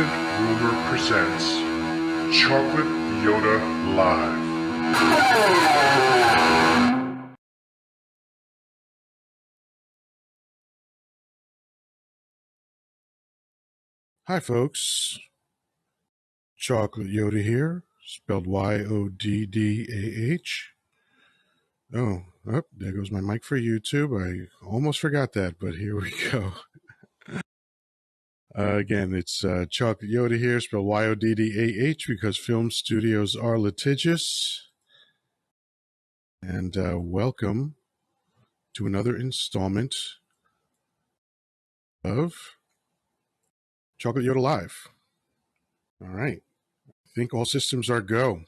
Persistent Rumor presents Chocolate Yoddah Live. Hi, folks. Chocolate Yoddah here, spelled Yoddah. Oh, there goes my mic for YouTube. I almost forgot that, but here we go. Again, it's Chocolate Yoddah here, spelled Yoddah, because film studios are litigious. And welcome to another installment of Chocolate Yoddah Live. All right. I think all systems are go.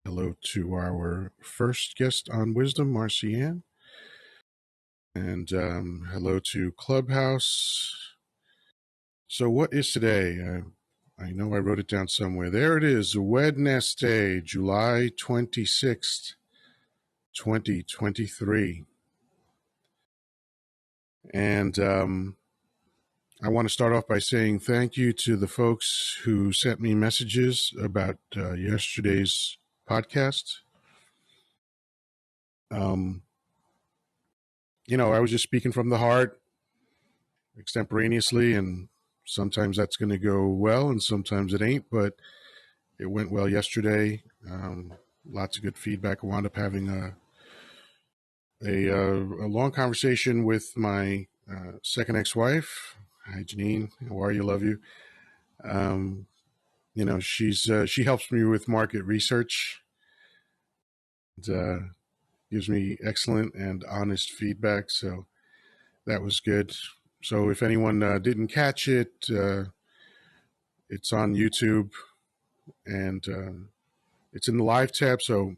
Hello to our first guest on Wisdom, Marcianne. And hello to Clubhouse. So what is today? I know I wrote it down somewhere. There it is, Wednesday, July 26th, 2023. And I want to start off by saying thank you to the folks who sent me messages about yesterday's podcast. I was just speaking from the heart extemporaneously, and sometimes that's going to go well and sometimes it ain't, but it went well yesterday. Lots of good feedback. I wound up having a long conversation with my second ex-wife. Hi, Janine. How are you? Love you. She helps me with market research and gives me excellent and honest feedback. So that was good. So if anyone didn't catch it, it's on YouTube and it's in the live tab. So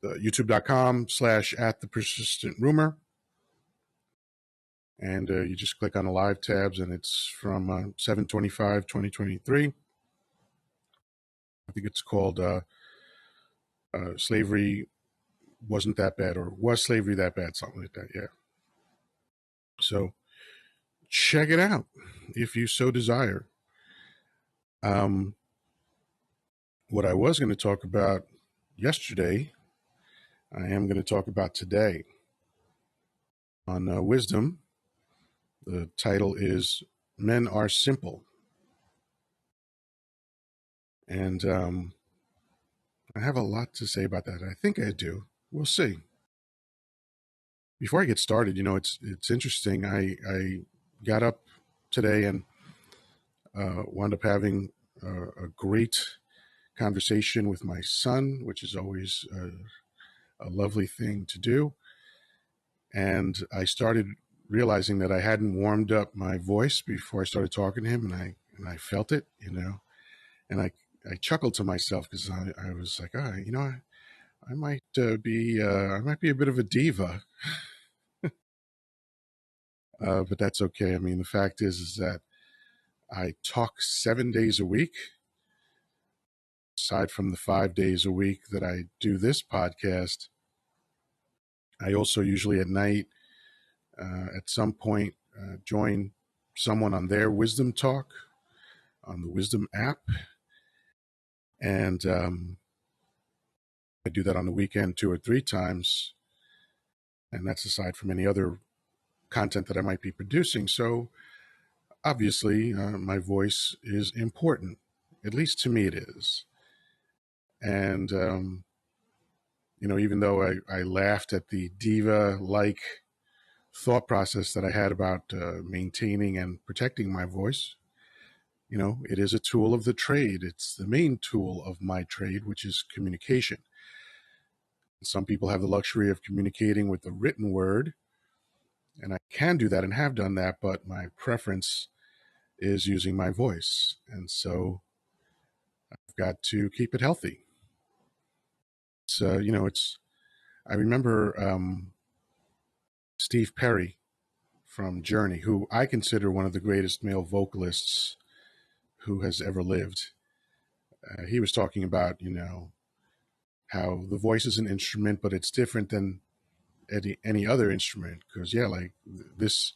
youtube.com/@thepersistentrumor. And you just click on the live tabs, and it's from 7/25/2023. I think it's called Slavery Wasn't That Bad, or Was Slavery That Bad? Something like that, yeah. So check it out if you so desire. What I was going to talk about yesterday, I am going to talk about today on Wisdom. The title is Men Are Simple. And I have a lot to say about that. I think I do. We'll see. Before I get started, it's interesting. I got up today and wound up having a great conversation with my son, which is always a lovely thing to do. And I started realizing that I hadn't warmed up my voice before I started talking to him, and I felt it, and I chuckled to myself because I was like, I might be a bit of a diva, but that's okay. I mean, the fact is that I talk 7 days a week, aside from the 5 days a week that I do this podcast. I also usually at night, at some point, join someone on their Wisdom Talk on the Wisdom app, and I do that on the weekend 2 or 3 times, and that's aside from any other content that I might be producing. So obviously, my voice is important. At least to me it is. And, even though I laughed at the diva-like thought process that I had about maintaining and protecting my voice, it is a tool of the trade. It's the main tool of my trade, which is communication. Some people have the luxury of communicating with the written word, and I can do that and have done that, but my preference is using my voice. And so I've got to keep it healthy. So, I remember Steve Perry from Journey, who I consider one of the greatest male vocalists who has ever lived. He was talking about, how the voice is an instrument, but it's different than any other instrument. Because, like this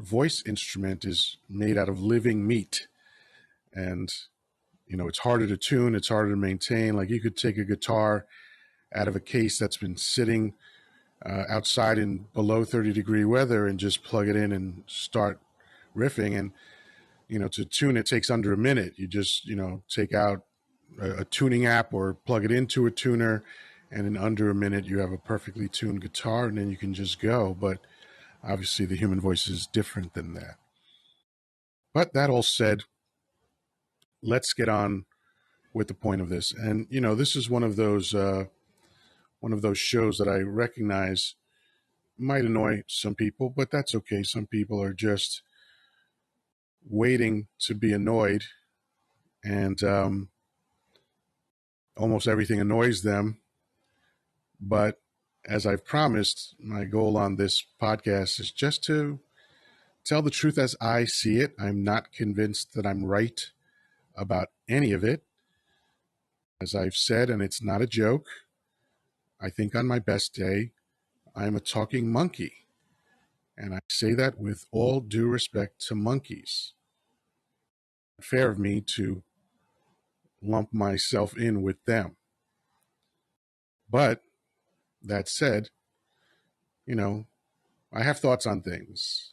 voice instrument is made out of living meat. And, it's harder to tune, it's harder to maintain. Like, you could take a guitar out of a case that's been sitting outside in below 30-degree weather and just plug it in and start riffing. And, to tune it takes under a minute. You just, take out a tuning app or plug it into a tuner, and in under a minute you have a perfectly tuned guitar, and then you can just go. But obviously the human voice is different than that. But that all said, let's get on with the point of this. And this is one of those shows that I recognize might annoy some people, but that's okay. Some people are just waiting to be annoyed, and almost everything annoys them. But as I've promised, my goal on this podcast is just to tell the truth as I see it. I'm not convinced that I'm right about any of it. As I've said, and it's not a joke, I think on my best day, I'm a talking monkey. And I say that with all due respect to monkeys. It's fair of me to lump myself in with them. But that said, I have thoughts on things.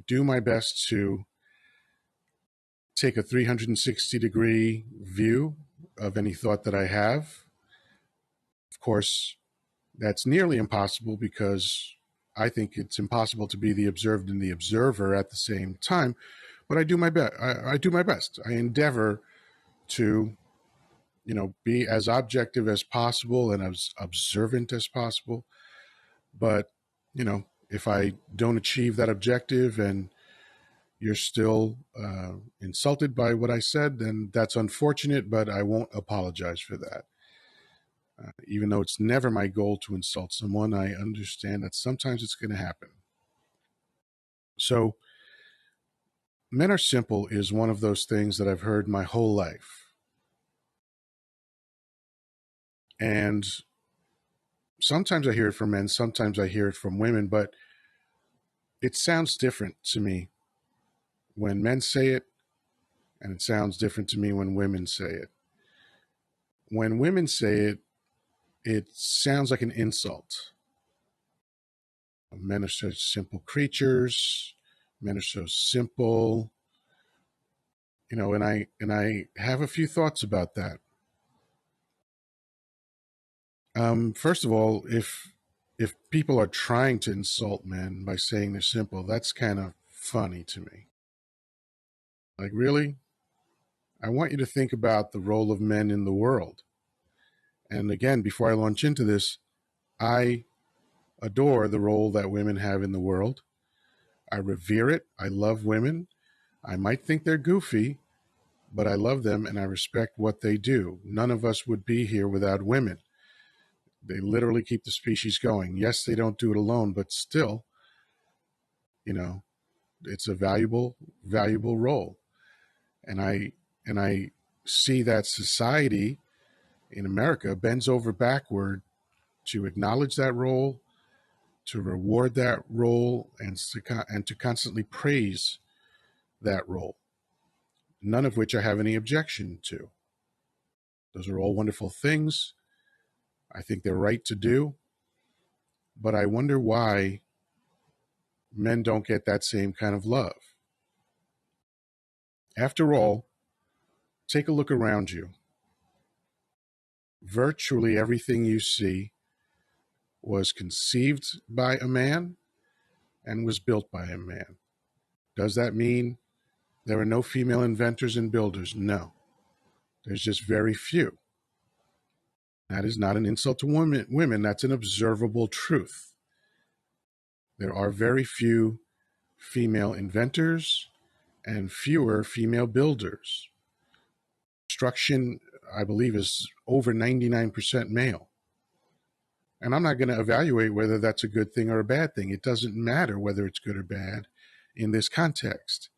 Do my best to take a 360-degree view of any thought that I have. Of course, that's nearly impossible because I think it's impossible to be the observed and the observer at the same time. But I do my best. I do my best. I endeavor to, be as objective as possible and as observant as possible. But, if I don't achieve that objective and you're still insulted by what I said, then that's unfortunate, but I won't apologize for that. Even though it's never my goal to insult someone, I understand that sometimes it's going to happen. So, men are simple is one of those things that I've heard my whole life. And sometimes I hear it from men, sometimes I hear it from women, but it sounds different to me when men say it, and it sounds different to me when women say it. When women say it, it sounds like an insult. Men are such simple creatures. Men are so simple. And I have a few thoughts about that. First of all, if people are trying to insult men by saying they're simple, that's kind of funny to me. Like, really? I want you to think about the role of men in the world. And again, before I launch into this, I adore the role that women have in the world. I revere it. I love women. I might think they're goofy, but I love them and I respect what they do. None of us would be here without women. They literally keep the species going. Yes, they don't do it alone, but still, it's a valuable role. And I see that society in America bends over backward to acknowledge that role, to reward that role, and to constantly praise that role. None of which I have any objection to. Those are all wonderful things. I think they're right to do. But I wonder why men don't get that same kind of love. After all, take a look around you. Virtually everything you see was conceived by a man and was built by a man. Does that mean there are no female inventors and builders? No. There's just very few. That is not an insult to women. That's an observable truth. There are very few female inventors and fewer female builders. Construction, I believe, is over 99% male. And I'm not going to evaluate whether that's a good thing or a bad thing. It doesn't matter whether it's good or bad in this context.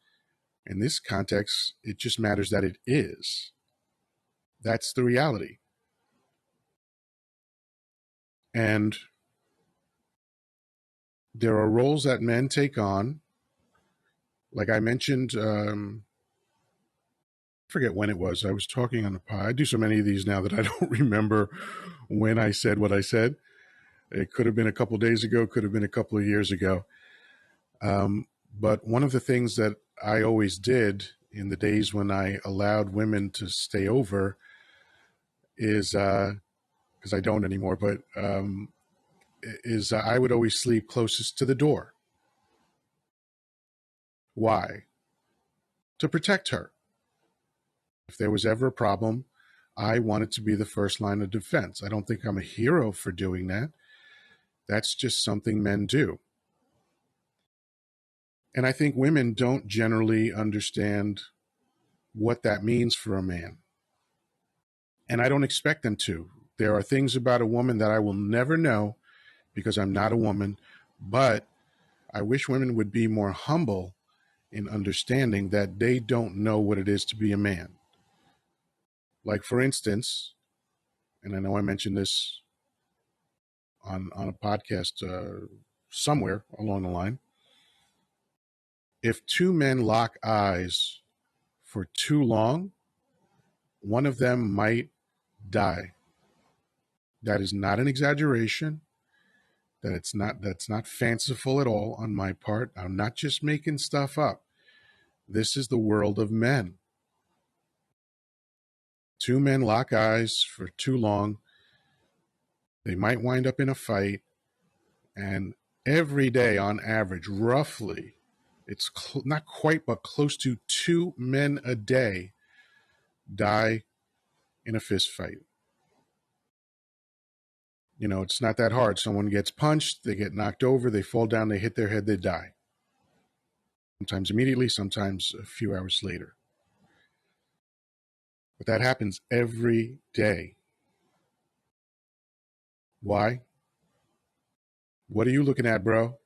In this context, it just matters that it is. That's the reality. And there are roles that men take on Like I mentioned, I forget when it was. I was talking on the pod. I do so many of these now that I don't remember when I said what I said. It could have been a couple of days ago, could have been a couple of years ago. But one of the things that I always did in the days when I allowed women to stay over is, because I don't anymore, but is I would always sleep closest to the door. Why? To protect her. If there was ever a problem, I wanted to be the first line of defense. I don't think I'm a hero for doing that. That's just something men do. And I think women don't generally understand what that means for a man. And I don't expect them to. There are things about a woman that I will never know because I'm not a woman, but I wish women would be more humble in understanding that they don't know what it is to be a man. Like, for instance, and I know I mentioned this on a podcast somewhere along the line, if two men lock eyes for too long, one of them might die. That is not an exaggeration. That's not fanciful at all on my part. I'm not just making stuff up. This is the world of men. Two men lock eyes for too long. They might wind up in a fight, and every day on average, roughly, it's not quite, but close to 2 men a day die in a fist fight. You know, it's not that hard. Someone gets punched, they get knocked over, they fall down, they hit their head, they die. Sometimes immediately, sometimes a few hours later. But that happens every day. Why? What are you looking at, bro?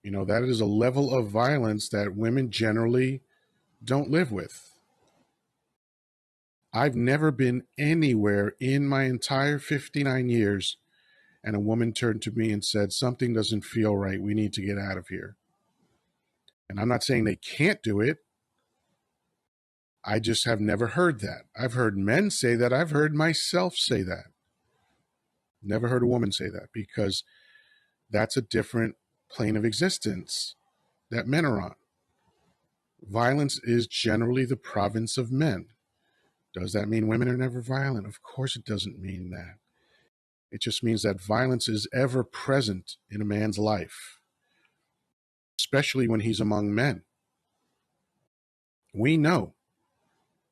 You know, that is a level of violence that women generally don't live with. I've never been anywhere in my entire 59 years and a woman turned to me and said, something doesn't feel right. We need to get out of here. And I'm not saying they can't do it. I just have never heard that. I've heard men say that. I've heard myself say that. Never heard a woman say that because that's a different plane of existence that men are on. Violence is generally the province of men. Does that mean women are never violent? Of course it doesn't mean that. It just means that violence is ever present in a man's life, especially when he's among men. We know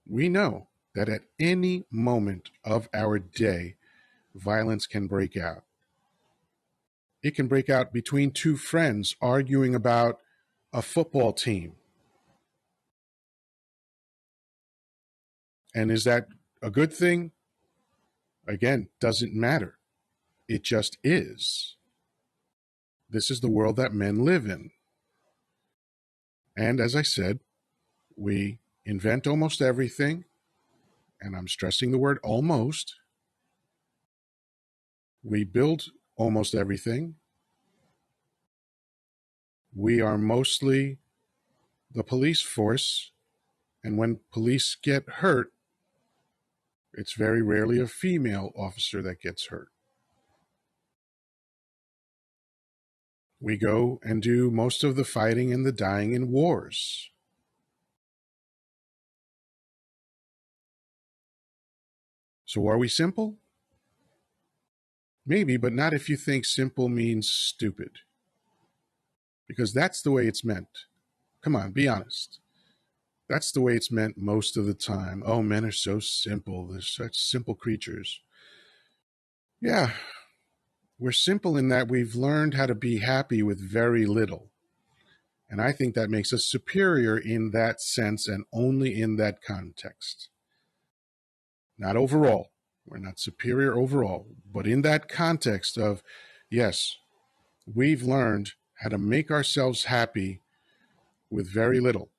that at any moment of our day, violence can break out. It can break out between two friends arguing about a football team. And is that a good thing? Again, doesn't matter. It just is. This is the world that men live in. And as I said, we invent almost everything, and I'm stressing the word almost. We build almost everything. We are mostly the police force, and when police get hurt, it's very rarely a female officer that gets hurt. We go and do most of the fighting and the dying in wars. So are we simple? Maybe, but not if you think simple means stupid. Because that's the way it's meant. Come on, be honest. That's the way it's meant most of the time. Oh, men are so simple. They're such simple creatures. Yeah, we're simple in that we've learned how to be happy with very little. And I think that makes us superior in that sense and only in that context. Not overall. We're not superior overall, but in that context of, yes, we've learned how to make ourselves happy with very little.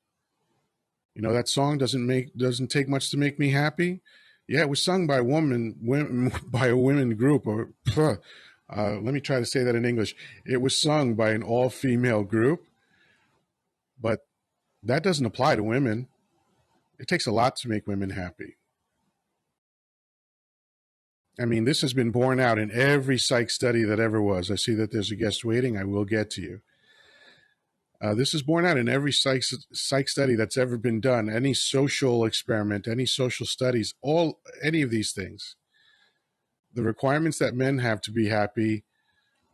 You know, that song doesn't take much to make me happy. Yeah, it was sung by by a women group. Or let me try to say that in English. It was sung by an all-female group, But that doesn't apply to women. It takes a lot to make women happy. I mean, this has been borne out in every psych study that ever was. I see that there's a guest waiting. I will get to you. This is borne out in every psych study that's ever been done, any social experiment, any social studies, any of these things. The requirements that men have to be happy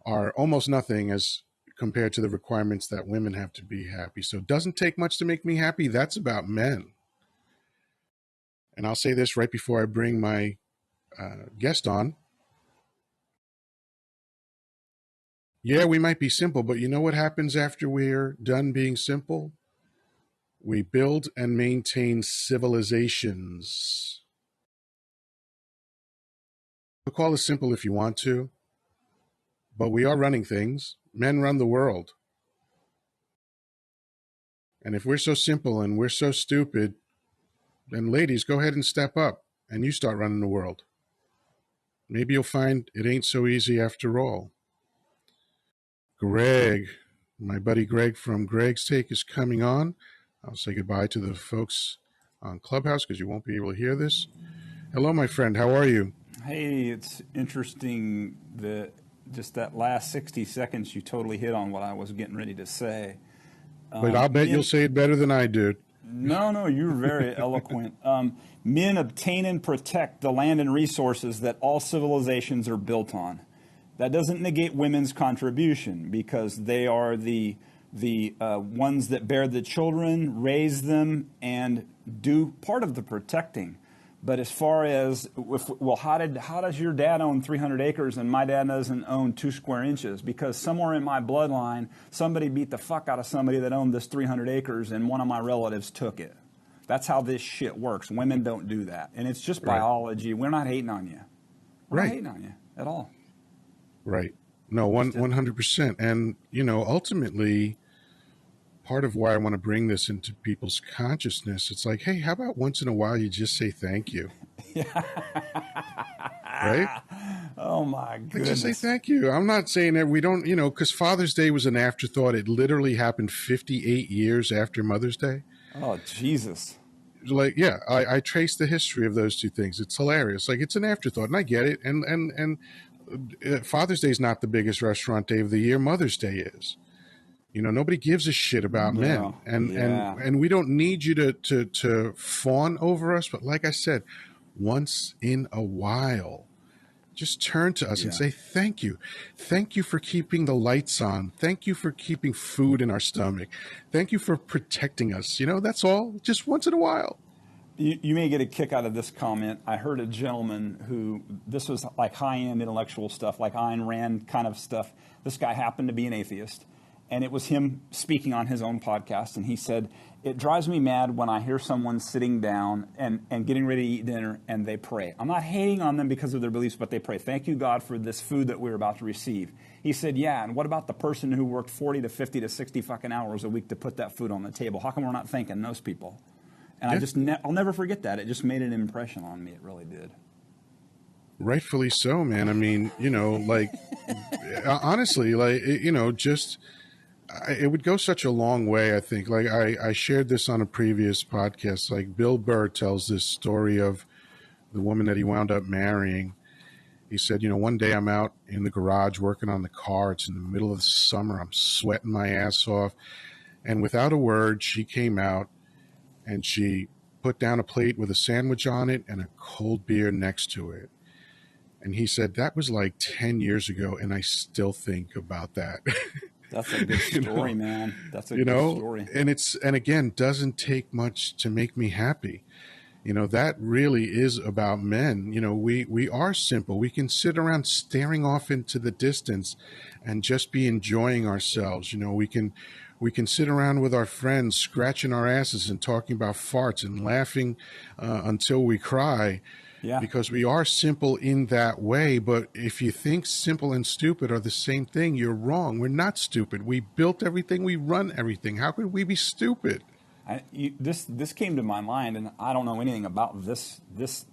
are almost nothing as compared to the requirements that women have to be happy. So it doesn't take much to make me happy. That's about men. And I'll say this right before I bring my guest on. Yeah, we might be simple, but you know what happens after we're done being simple? We build and maintain civilizations. Call us simple if you want to, but we are running things. Men run the world. And if we're so simple and we're so stupid, then ladies, go ahead and step up and you start running the world. Maybe you'll find it ain't so easy after all. Greg, my buddy Greg from Greg's Take is coming on. I'll say goodbye to the folks on Clubhouse because you won't be able to hear this. Hello, my friend. How are you? Hey, it's interesting that just that last 60 seconds you totally hit on what I was getting ready to say. But I'll bet you'll say it better than I did. No, you're very eloquent. Men obtain and protect the land and resources that all civilizations are built on. That doesn't negate women's contribution because they are the ones that bear the children, raise them, and do part of the protecting. But as far as, how does your dad own 300 acres and my dad doesn't own 2 square inches? Because somewhere in my bloodline, somebody beat the fuck out of somebody that owned this 300 acres and one of my relatives took it. That's how this shit works. Women don't do that. And it's just biology. We're not hating on you. We're not hating on you at all. Right. No, 100%. And, ultimately, part of why I want to bring this into people's consciousness, it's like, hey, how about once in a while you just say thank you? Right? Oh, my goodness. Like, just say thank you. I'm not saying that we don't, because Father's Day was an afterthought. It literally happened 58 years after Mother's Day. Oh, Jesus. Like, yeah, I trace the history of those two things. It's hilarious. Like, it's an afterthought, and I get it. And Father's Day is not the biggest restaurant day of the year. Mother's Day is. Nobody gives a shit about men, and we don't need you to fawn over us. But like I said, once in a while, just turn to us and say thank you. Thank you for keeping the lights on. Thank you for keeping food in our stomach. Thank you for protecting us. That's all. Just once in a while. You may get a kick out of this comment. I heard a gentleman who, this was like high-end intellectual stuff, like Ayn Rand kind of stuff. This guy happened to be an atheist. And it was him speaking on his own podcast. And he said, it drives me mad when I hear someone sitting down and getting ready to eat dinner and they pray. I'm not hating on them because of their beliefs, but they pray. Thank you, God, for this food that we're about to receive. He said, yeah, and what about the person who worked 40 to 50 to 60 fucking hours a week to put that food on the table? How come we're not thanking those people? And I'll never forget that. It just made an impression on me. It really did. Rightfully so, man. I mean, honestly, just... it would go such a long way, I think. Like I shared this on a previous podcast. Like Bill Burr tells this story of the woman that he wound up marrying. He said, one day I'm out in the garage working on the car. It's in the middle of the summer. I'm sweating my ass off. And without a word, she came out and she put down a plate with a sandwich on it and a cold beer next to it. And he said, that was like 10 years ago, and I still think about that. That's a good story, man. That's a good story. And again, doesn't take much to make me happy. That really is about men. We are simple. We can sit around staring off into the distance and just be enjoying ourselves. We can sit around with our friends, scratching our asses and talking about farts and laughing until we cry. Yeah. Because we are simple in that way. But if you think simple and stupid are the same thing, you're wrong. We're not stupid. We built everything. We run everything. How could we be stupid? This came to my mind, and I don't know anything about this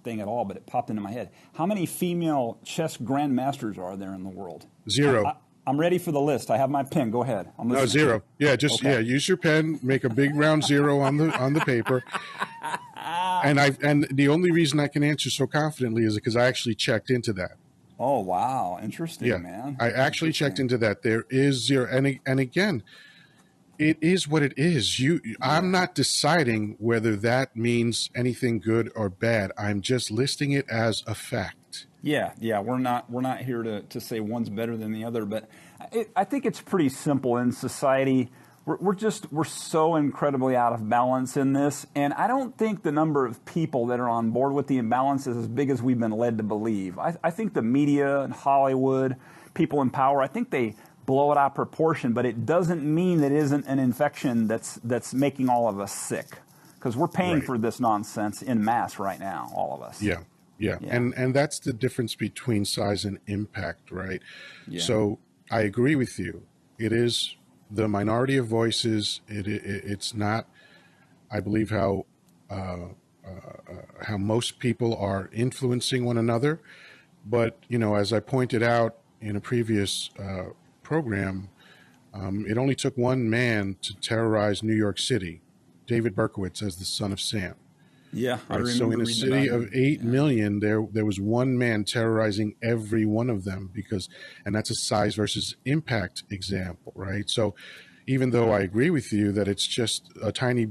thing at all, but it popped into my head. How many female chess grandmasters are there in the world? 0. I'm ready for the list. I have my pen. Go ahead. I'm No, listening. zero. Yeah, just Okay. use your pen, make a big round zero on the paper. And the only reason I can answer so confidently is because I actually checked into that. Oh, wow. Interesting, Yeah, man. I actually checked into that. There is zero, and again, it is what it is. I'm not deciding whether that means anything good or bad. I'm just listing it as a fact. Yeah. We're not here to say one's better than the other, but I think it's pretty simple in society. We're so incredibly out of balance in this, and I don't think the number of people that are on board with the imbalance is as big as we've been led to believe. I think the media and Hollywood, people in power, I think they blow it out of proportion, but it doesn't mean that it isn't an infection that's making all of us sick, because we're paying Right. for this nonsense in mass right now, all of us. Yeah. And that's the difference between size and impact, right? Yeah. So I agree with you. It is the minority of voices. It's not, I believe, how most people are influencing one another. But as I pointed out in a previous program, it only took one man to terrorize New York City, David Berkowitz, as the son of Sam. Yeah, I Right. remember So in a reading city about of him. 8 million, there was one man terrorizing every one of them and that's a size versus impact example, right? So even though I agree with you that it's just a tiny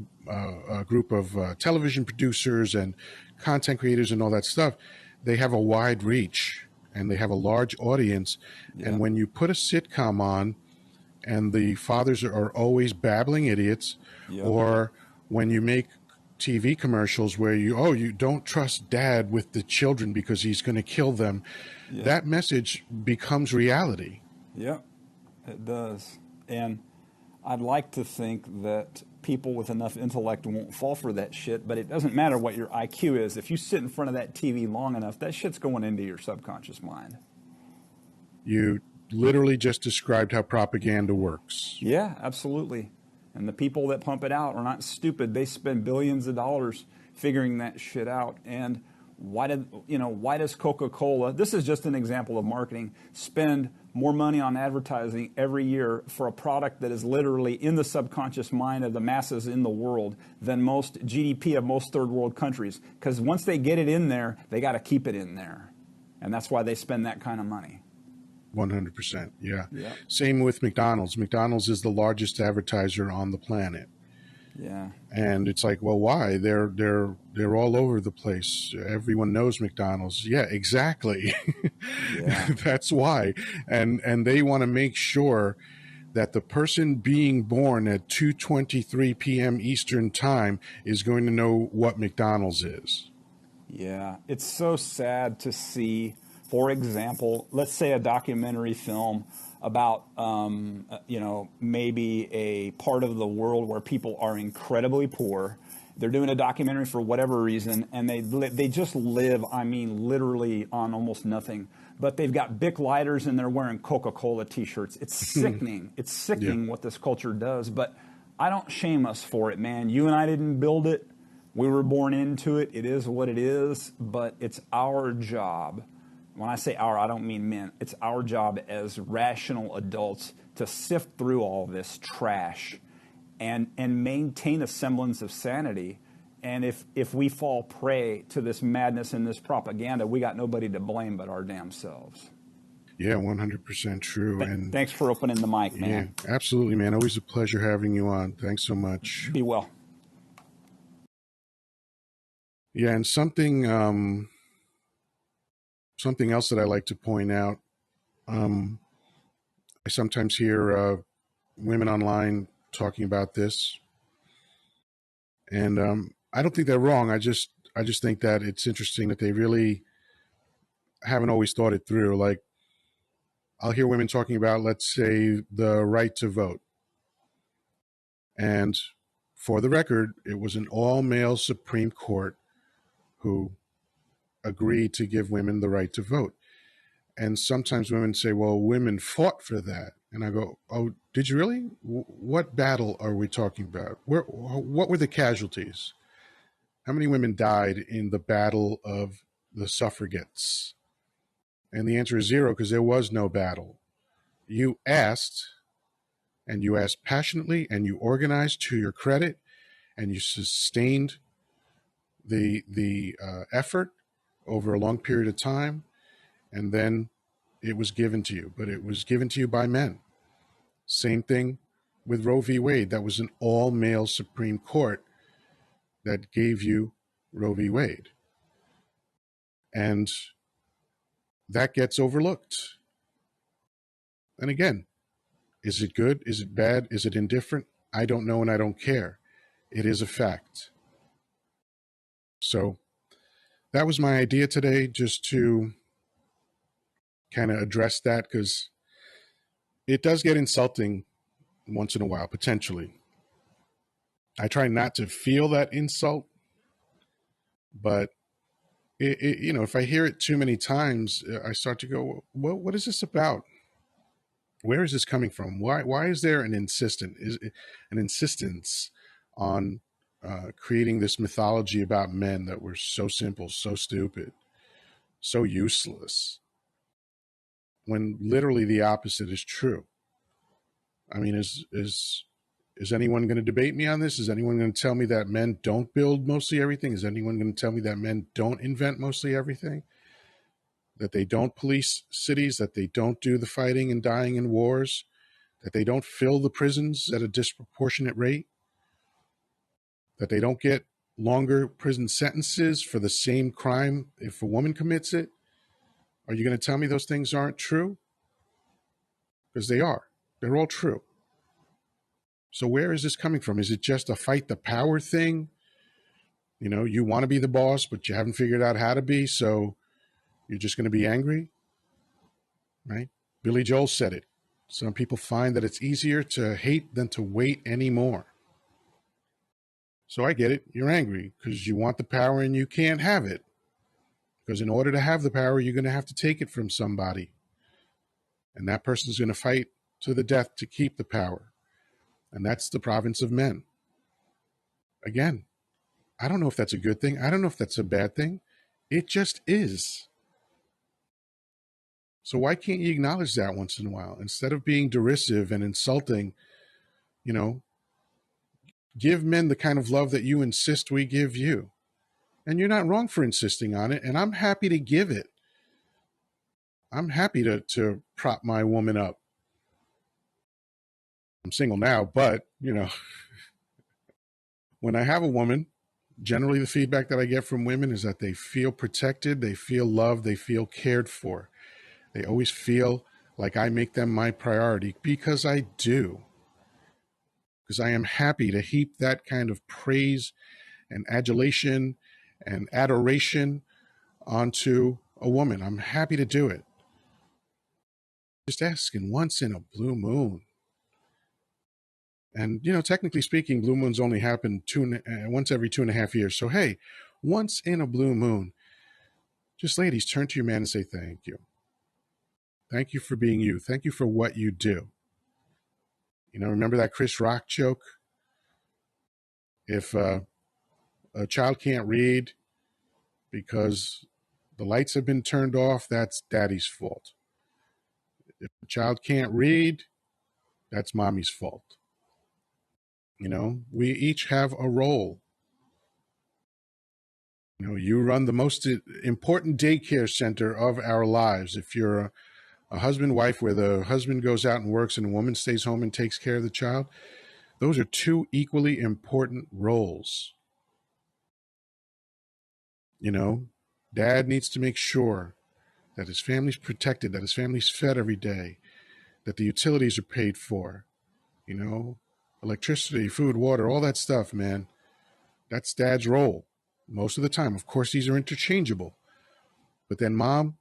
group of television producers and content creators and all that stuff, they have a wide reach and they have a large audience. Yeah. And when you put a sitcom on and the fathers are always babbling idiots, Yep. or when you make TV commercials where you don't trust dad with the children because he's going to kill them, Yeah. that message becomes reality. Yeah, it does. And I'd like to think that people with enough intellect won't fall for that shit, but it doesn't matter what your IQ is. If you sit in front of that TV long enough, that shit's going into your subconscious mind. You literally just described how propaganda works. Yeah, absolutely. And the people that pump it out are not stupid. They spend billions of dollars figuring that shit out. And why does Coca-Cola, this is just an example of marketing, spend more money on advertising every year for a product that is literally in the subconscious mind of the masses in the world than most GDP of most third world countries? Because once they get it in there, they got to keep it in there. And that's why they spend that kind of money. 100%. Yeah. Yeah. Same with McDonald's. McDonald's is the largest advertiser on the planet. Yeah. And it's like, well, why? They're all over the place. Everyone knows McDonald's. Yeah, exactly. Yeah. That's why. And they want to make sure that the person being born at 2:23 p.m. Eastern time is going to know what McDonald's is. Yeah, it's so sad to see, for example, let's say a documentary film about, maybe a part of the world where people are incredibly poor. They're doing a documentary for whatever reason, and they just live, I mean, literally on almost nothing. But they've got Bic lighters and they're wearing Coca-Cola T-shirts. It's sickening. It's sickening what this culture does. But I don't shame us for it, man. You and I didn't build it. We were born into it. It is what it is. But it's our job. When I say our, I don't mean men. It's our job as rational adults to sift through all this trash and maintain a semblance of sanity. And if we fall prey to this madness and this propaganda, we got nobody to blame but our damn selves. Yeah, 100% true. And thanks for opening the mic, man. Yeah, absolutely, man. Always a pleasure having you on. Thanks so much. Be well. Yeah, and something else that I like to point out. I sometimes hear women online talking about this, and I don't think they're wrong. I just think that it's interesting that they really haven't always thought it through. Like, I'll hear women talking about, let's say, the right to vote, and for the record, it was an all-male Supreme Court who agreed to give women the right to vote. And sometimes women say, well, women fought for that. And I go, oh, did you really? What battle are we talking about? What were the casualties? How many women died in the battle of the suffragettes? And the answer is zero, because there was no battle. You asked, and you asked passionately, and you organized to your credit, and you sustained the effort over a long period of time, and then it was given to you. But it was given to you by men. Same thing with Roe v. Wade. That was an all-male Supreme Court that gave you Roe v. Wade. And that gets overlooked. And again, is it good? Is it bad? Is it indifferent? I don't know, and I don't care. It is a fact. So that was my idea today, just to kind of address that, because it does get insulting once in a while, potentially. I try not to feel that insult, but if I hear it too many times, I start to go, well, what is this about? Where is this coming from? Why is there an insistence on creating this mythology about men that were so simple, so stupid, so useless, when literally the opposite is true? I mean, is anyone going to debate me on this? Is anyone going to tell me that men don't build mostly everything? Is anyone going to tell me that men don't invent mostly everything? That they don't police cities, that they don't do the fighting and dying in wars, that they don't fill the prisons at a disproportionate rate, that they don't get longer prison sentences for the same crime if a woman commits it? Are you going to tell me those things aren't true? Because they are. They're all true. So where is this coming from? Is it just a fight the power thing? You want to be the boss, but you haven't figured out how to be, so you're just going to be angry, right? Billy Joel said it. Some people find that it's easier to hate than to wait anymore. So I get it. You're angry because you want the power and you can't have it. Because in order to have the power, you're going to have to take it from somebody. And that person's going to fight to the death to keep the power. And that's the province of men. Again, I don't know if that's a good thing. I don't know if that's a bad thing. It just is. So why can't you acknowledge that once in a while? Instead of being derisive and insulting, give men the kind of love that you insist we give you. And you're not wrong for insisting on it. And I'm happy to give it. I'm happy to prop my woman up. I'm single now, but, when I have a woman, generally the feedback that I get from women is that they feel protected, they feel loved, they feel cared for. They always feel like I make them my priority, because I do. Because I am happy to heap that kind of praise and adulation and adoration onto a woman. I'm happy to do it. Just asking once in a blue moon. And, technically speaking, blue moons only happen once every 2.5 years. So, hey, once in a blue moon, just ladies, turn to your man and say thank you. Thank you for being you. Thank you for what you do. Remember that Chris Rock joke? If a child can't read because the lights have been turned off, that's daddy's fault. If a child can't read, that's mommy's fault. We each have a role. You run the most important daycare center of our lives. If you're a husband-wife where the husband goes out and works and the woman stays home and takes care of the child, those are two equally important roles. Dad needs to make sure that his family's protected, that his family's fed every day, that the utilities are paid for, electricity, food, water, all that stuff, man. That's dad's role most of the time. Of course, these are interchangeable. But then mom,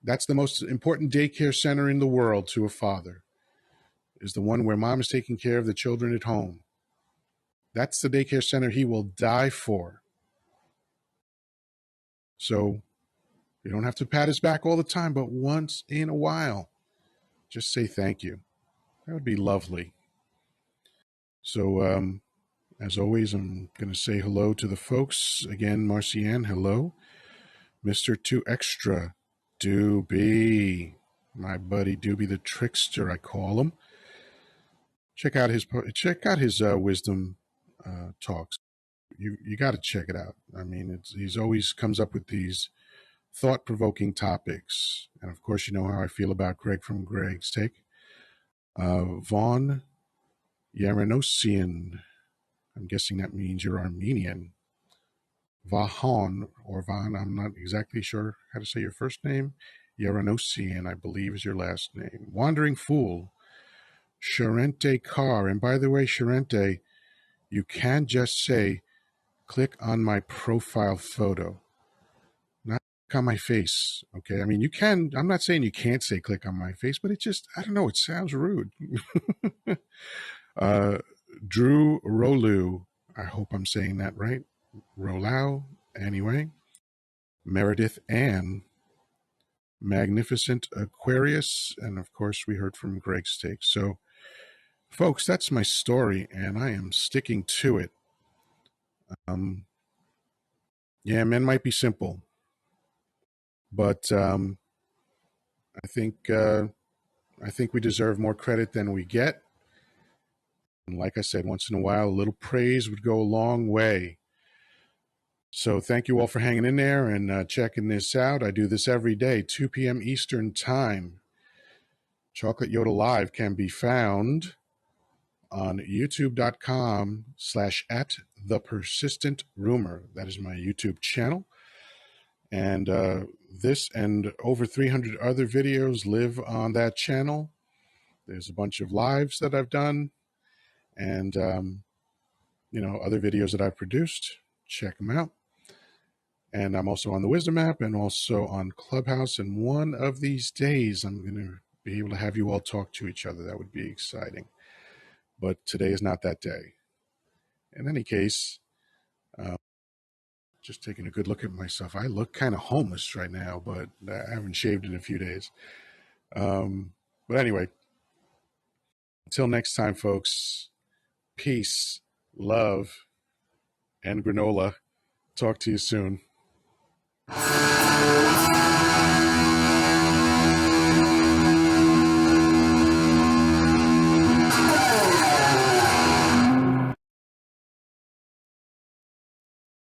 that's the most important daycare center in the world to a father, is the one where mom is taking care of the children at home. That's the daycare center he will die for. So you don't have to pat his back all the time, but once in a while, just say thank you. That would be lovely. So, as always, I'm going to say hello to the folks. Again, Marcianne, hello. Mr. 2 Extra, do be. my buddy Doobie the Trickster, I call him. Check out his wisdom talks. You got to check it out. I mean, he's always comes up with these thought-provoking topics, and of course, you know how I feel about Greg from Greg's Take. Vaughn Yaranosian. I'm guessing that means you're Armenian. Vahan or Van, I'm not exactly sure how to say your first name. Yaranosian, I believe, is your last name. Wandering Fool. Sharente Carr. And by the way, Sharente, you can just say, click on my profile photo, not click on my face. Okay. I mean, you can, I'm not saying you can't say click on my face, but it just, I don't know, it sounds rude. Drew Rolu. I hope I'm saying that right. Rolau. Anyway. Meredith Ann. Magnificent Aquarius. And of course, we heard from Greg's Take. So, folks, that's my story, and I am sticking to it. Yeah, men might be simple, but I think we deserve more credit than we get. And like I said, once in a while, a little praise would go a long way. So thank you all for hanging in there and checking this out. I do this every day, 2 p.m. Eastern Time. Chocolate Yoddah Live can be found on youtube.com/@thepersistentrumor. That is my YouTube channel. And this and over 300 other videos live on that channel. There's a bunch of lives that I've done and, other videos that I've produced. Check them out. And I'm also on the Wisdom app and also on Clubhouse. And one of these days, I'm going to be able to have you all talk to each other. That would be exciting. But today is not that day. In any case, just taking a good look at myself. I look kind of homeless right now, but I haven't shaved in a few days. But anyway, until next time, folks, peace, love, and granola. Talk to you soon.